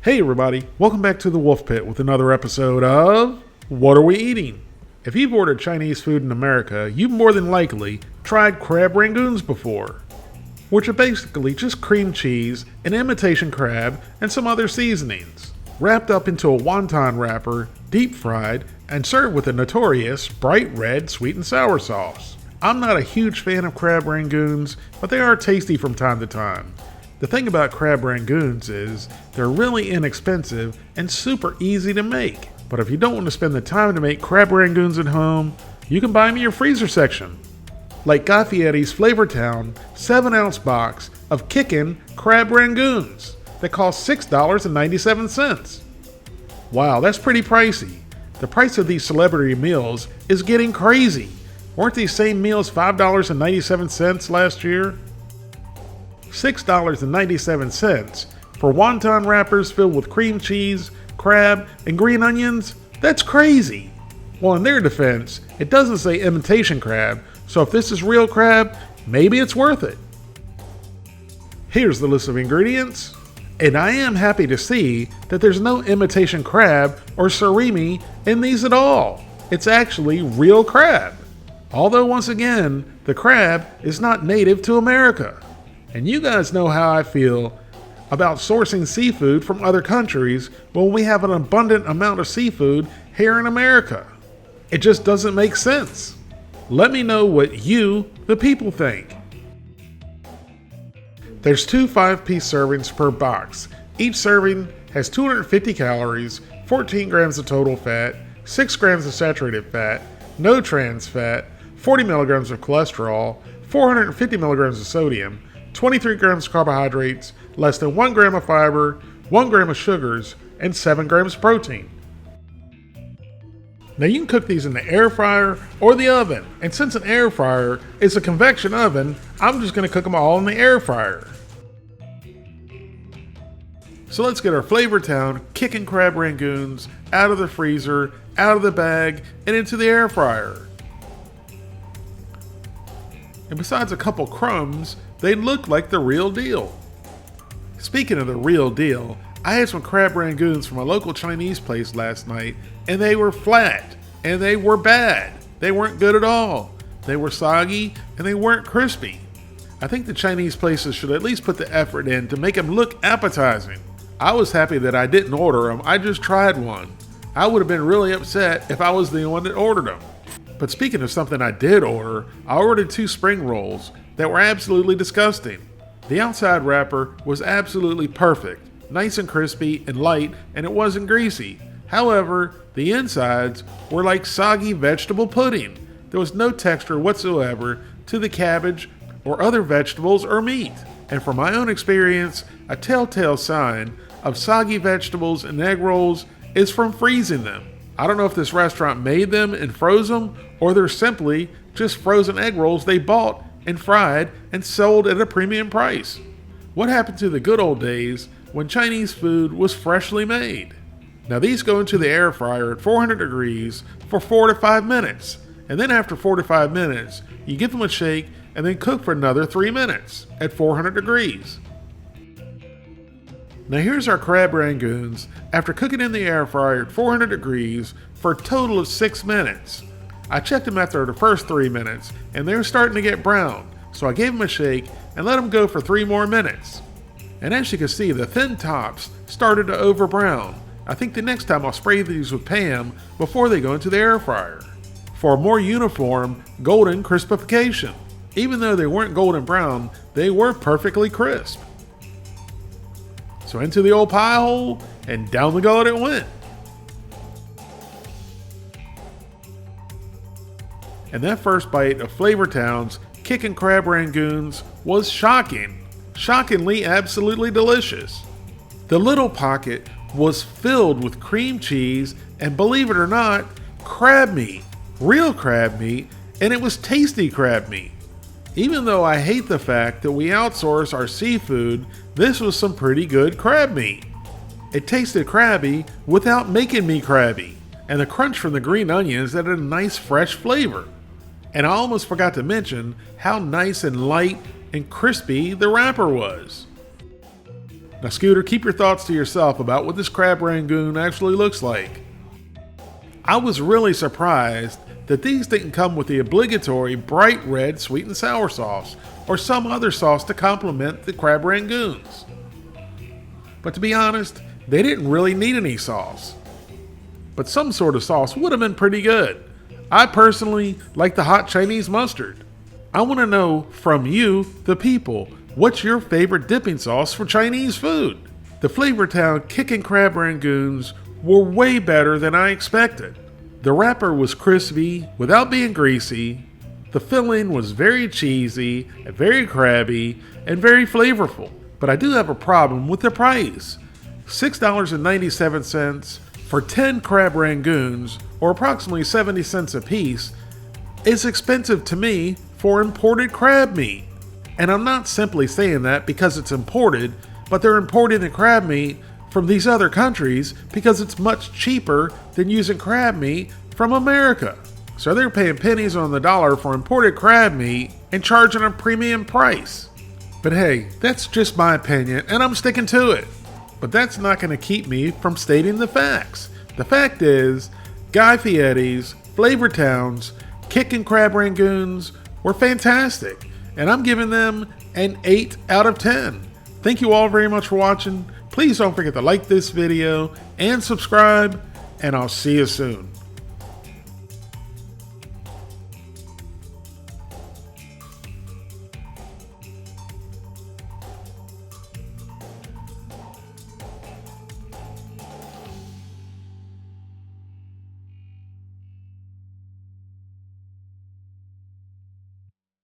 Hey everybody, welcome back to the Wolf Pit with another episode of What Are We Eating? If you've ordered Chinese food in America, you've more than likely tried crab rangoons before, which are basically just cream cheese, an imitation crab, and some other seasonings, wrapped up into a wonton wrapper, deep fried, and served with a notorious bright red sweet and sour sauce. I'm not a huge fan of crab rangoons, but they are tasty from time to time. The thing about crab rangoons is they're really inexpensive and super easy to make. But if you don't want to spend the time to make crab rangoons at home, you can buy them in your freezer section. Like Guy Fieri's Flavortown 7-ounce box of kickin' crab rangoons that cost $6.97. Wow, that's pretty pricey. The price of these celebrity meals is getting crazy. Weren't these same meals $5.97 last year? $6.97 for wonton wrappers filled with cream cheese, crab, and green onions? That's crazy. Well, in their defense, it doesn't say imitation crab, so if this is real crab, maybe it's worth it. Here's the list of ingredients, and I am happy to see that there's no imitation crab or surimi in these at all. It's actually real crab. Although once again, the crab is not native to America. And you guys know how I feel about sourcing seafood from other countries when we have an abundant amount of seafood here in America. It just doesn't make sense. Let me know what you, the people, think. There's 2 5-piece servings per box. Each serving has 250 calories, 14 grams of total fat, 6 grams of saturated fat, no trans fat, 40 milligrams of cholesterol, 450 milligrams of sodium, 23 grams of carbohydrates, less than 1 gram of fiber, 1 gram of sugars, and 7 grams of protein. Now you can cook these in the air fryer or the oven, and since an air fryer is a convection oven, I'm just going to cook them all in the air fryer. So let's get our Flavortown kickin' crab rangoons out of the freezer, out of the bag, and into the air fryer. And besides a couple crumbs, they look like the real deal. Speaking of the real deal, I had some crab rangoons from a local Chinese place last night, and they were flat, and they were bad. They weren't good at all. They were soggy, and they weren't crispy. I think the Chinese places should at least put the effort in to make them look appetizing. I was happy that I didn't order them, I just tried one. I would have been really upset if I was the one that ordered them. But speaking of something I did order, I ordered 2 spring rolls that were absolutely disgusting. The outside wrapper was absolutely perfect, nice and crispy and light, and it wasn't greasy. However, the insides were like soggy vegetable pudding. There was no texture whatsoever to the cabbage or other vegetables or meat. And from my own experience, a telltale sign of soggy vegetables and egg rolls is from freezing them. I don't know if this restaurant made them and froze them, or they're simply just frozen egg rolls they bought and fried and sold at a premium price. What happened to the good old days when Chinese food was freshly made? Now these go into the air fryer at 400 degrees for 4 to 5 minutes. And then after 4 to 5 minutes, you give them a shake and then cook for another 3 minutes at 400 degrees. Now here's our crab rangoons after cooking in the air fryer at 400 degrees for a total of 6 minutes. I checked them after the first 3 minutes and they were starting to get brown, so I gave them a shake and let them go for 3 more minutes. And as you can see, the thin tops started to over brown. I think the next time I'll spray these with Pam before they go into the air fryer for a more uniform golden crispification. Even though they weren't golden brown, they were perfectly crisp. So into the old pie hole and down the gullet it went. And that first bite of Flavortown's kickin' crab rangoons was shocking. Shockingly absolutely delicious. The little pocket was filled with cream cheese and, believe it or not, crab meat. Real crab meat, and it was tasty crab meat. Even though I hate the fact that we outsource our seafood, this was some pretty good crab meat. It tasted crabby without making me crabby, and the crunch from the green onions added a nice fresh flavor. And I almost forgot to mention how nice and light and crispy the wrapper was. Now, Scooter, keep your thoughts to yourself about what this crab rangoon actually looks like. I was really surprised that these didn't come with the obligatory bright red sweet and sour sauce or some other sauce to complement the crab rangoons. But to be honest, they didn't really need any sauce. But some sort of sauce would have been pretty good. I personally like the hot Chinese mustard. I want to know from you, the people, what's your favorite dipping sauce for Chinese food? The Flavortown Kickin' Crab Rangoons were way better than I expected. The wrapper was crispy without being greasy. The filling was very cheesy and very crabby and very flavorful. But I do have a problem with the price. $6.97 for 10 crab rangoons, or approximately 70 cents a piece, is expensive to me for imported crab meat. And I'm not simply saying that because it's imported, but they're importing the crab meat from these other countries because it's much cheaper than using crab meat from America. So they're paying pennies on the dollar for imported crab meat and charging a premium price. But hey, that's just my opinion and I'm sticking to it. But that's not going to keep me from stating the facts. The fact is, Guy Fieri's, Flavortown's, Kickin' Crab Rangoons were fantastic. And I'm giving them an 8 out of 10. Thank you all very much for watching. Please don't forget to like this video and subscribe, and I'll see you soon.